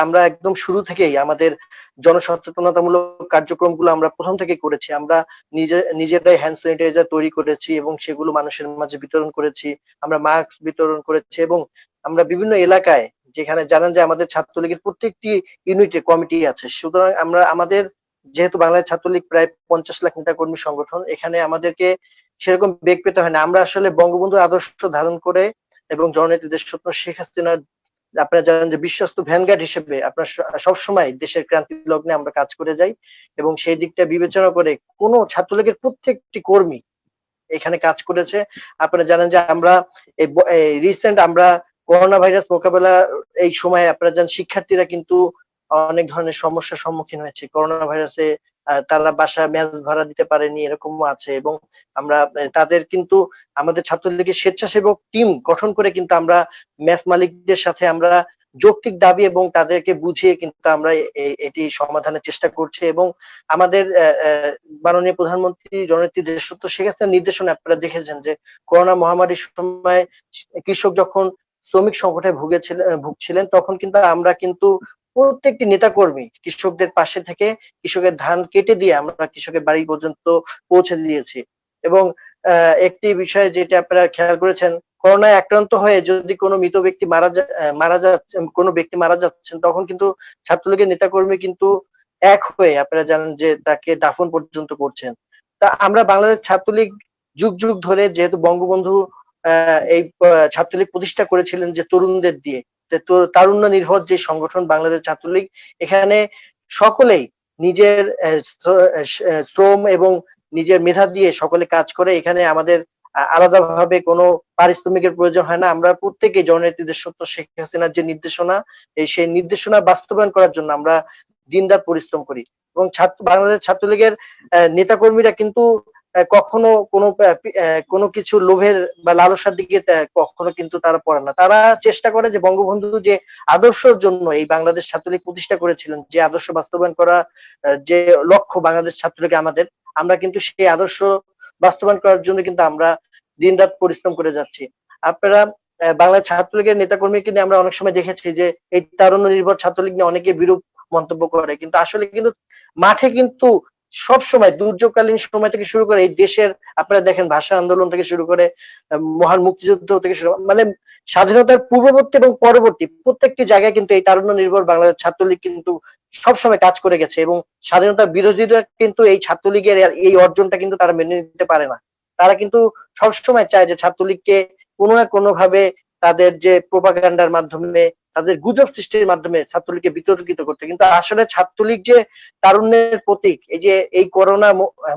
আমরা একদম শুরু থেকেই আমাদের জনসচেতনতামূলক কার্যক্রমগুলো আমরা প্রথম থেকে করেছি। আমরা নিজেরাই হ্যান্ড স্যানিটাইজার তৈরি করেছি এবং সেগুলো মানুষের মাঝে বিতরণ করেছি। আমরা মাস্ক বিতরণ করেছি এবং আমরা বিভিন্ন এলাকায়, যেখানে জানেন যে আমাদের ছাত্রলীগের প্রত্যেকটি ইউনিটে কমিটি আছে, সুতরাং আমরা আমাদের, যেহেতু বাংলাদেশ ছাত্রলীগ প্রায় 50 লাখ নেতাকর্মী সংগঠন, এখানে আমাদেরকে সেরকম বেগ পেতে হয় না। আমরা আসলে বঙ্গবন্ধুর আদর্শ ধারণ করে এবং জননেত্রী দেশরত্ন শেখ হাসিনার, আপনারা জানেন যে বিশ্বস্ত ভ্যানগার্ড হিসেবে আপনার সবসময় দেশের ক্রান্তি লগ্নে আমরা কাজ করে যাই এবং সেই দিকটা বিবেচনা করে কোন ছাত্রলীগের প্রত্যেকটি কর্মী এখানে কাজ করেছে। আপনারা জানেন যে আমরা রিসেন্ট আমরা করোনা ভাইরাস মোকাবেলা এই সময় আপনারা জানেন শিক্ষার্থীরা কিন্তু অনেক ধরনের সমস্যার সম্মুখীন হয়েছে করোনা ভাইরাসে। তারা বাসায় মেস ভাড়া দিতে পারেনি, এরকমও আছে। এবং আমরা তাদের কিন্তু আমাদের ছাত্রলীগের স্বেচ্ছাসেবক টিম গঠন করে কিন্তু আমরা মেস মালিকদের সাথে আমরা যৌক্তিক দাবি এবং তাদেরকে বুঝিয়ে কিন্তু আমরা এটি সমাধানের চেষ্টা করছি। এবং আমাদের মাননীয় প্রধানমন্ত্রী জননেত্রী দেশরত্ন শেখ হাসিনার নির্দেশনা আপনারা দেখেছেন যে করোনা মহামারীর সময় কৃষক যখন শ্রমিক সংকটে ভুগছিলেন, তখন কিন্তু আমরা কিন্তু প্রত্যেকটি নেতাকর্মী কৃষকদের পাশে থেকে কৃষকের ধান কেটে দিয়ে আমরা কৃষকের বাড়ি পর্যন্ত পৌঁছে দিয়েছি। এবং একটি বিষয় যেটা আপনারা খেয়াল করেছেন, করোনায় আক্রান্ত হয়ে যদি কোনো মৃত ব্যক্তি কোনো ব্যক্তি মারা যাচ্ছেন, তখন কিন্তু ছাত্রলীগের নেতাকর্মী কিন্তু এক হয়ে আপনারা জানেন যে তাকে দাফন পর্যন্ত করছেন। তা আমরা বাংলাদেশ ছাত্রলীগ যুগ যুগ ধরে, যেহেতু বঙ্গবন্ধু এই ছাত্রলীগ প্রতিষ্ঠা করেছিলেন যে তরুণদের দিয়ে, তারুণ্য নির্ভর যে সংগঠন বাংলাদেশ ছাত্রলীগ, এখানে সকলেই নিজের শ্রম এবং নিজের মেধা দিয়ে সকলে কাজ করে। এখানে আমাদের আলাদাভাবে কোনো পারিশ্রমিকের প্রয়োজন হয় না। আমরা প্রত্যেকে জননেত্রী দেশরত্ন শেখ হাসিনার যে নির্দেশনা, সেই নির্দেশনা বাস্তবায়ন করার জন্য আমরা দিনরাত পরিশ্রম করি। এবং বাংলাদেশ ছাত্রলীগের নেতাকর্মীরা কিন্তু কখনো কোনো কিছু লোভের বা লালসার দিকে কখনো কিন্তু তারা পড়ে না। তারা চেষ্টা করে যে বঙ্গবন্ধু যে আদর্শের জন্য এই বাংলাদেশ ছাত্রলীগ প্রতিষ্ঠা করেছিলেন, যে আদর্শ বাস্তবায়ন করা যে লক্ষ্য বাংলাদেশ ছাত্রলীগ আমাদের, আমরা কিন্তু সেই আদর্শ বাস্তবায়ন করার জন্য কিন্তু আমরা দিনরাত পরিশ্রম করে যাচ্ছি। আপনারা বাংলাদেশ ছাত্রলীগের নেতাকর্মীকে নিয়ে আমরা অনেক সময় দেখেছি যে এই তারুণ্য নির্ভর ছাত্রলীগ নিয়ে অনেকে বিরূপ মন্তব্য করে, কিন্তু আসলে কিন্তু মাঠে কিন্তু সব সময় দুর্যোগকালীন সময় থেকে শুরু করে এই দেশের, আপনারা দেখেন ভাষা আন্দোলন থেকে শুরু করে মহান মুক্তিযুদ্ধ থেকে শুরু, মানে স্বাধীনতার পূর্ববর্তী এবং পরবর্তী প্রত্যেকটি জায়গায় কিন্তু এই তারুণ্য নির্ভর বাংলাদেশ ছাত্রলীগ কিন্তু সবসময় কাজ করে গেছে। এবং স্বাধীনতা বিরোধীরা কিন্তু এই ছাত্রলীগের এই অর্জনটা কিন্তু তারা মেনে নিতে পারে না। তারা কিন্তু সবসময় চায় যে ছাত্রলীগকে কোনো না কোনো ভাবে তাদের যে প্রোপাগান্ডার মাধ্যমে, তাদের গুজব সৃষ্টির মাধ্যমে ছাত্রলীগকে বিতর্কিত করতে। কিন্তু আসলে ছাত্রলীগ যে তারুণ্যের প্রতীক, এই যে এই করোনা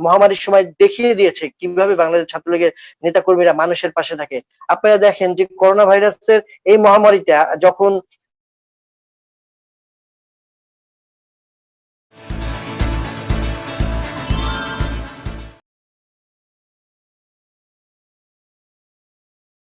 মহামারীর সময় দেখিয়ে দিয়েছে কিভাবে বাংলাদেশ ছাত্রলীগের নেতাকর্মীরা মানুষের পাশে থাকে। আপনারা দেখেন যে করোনা ভাইরাসের এই মহামারীতে যখন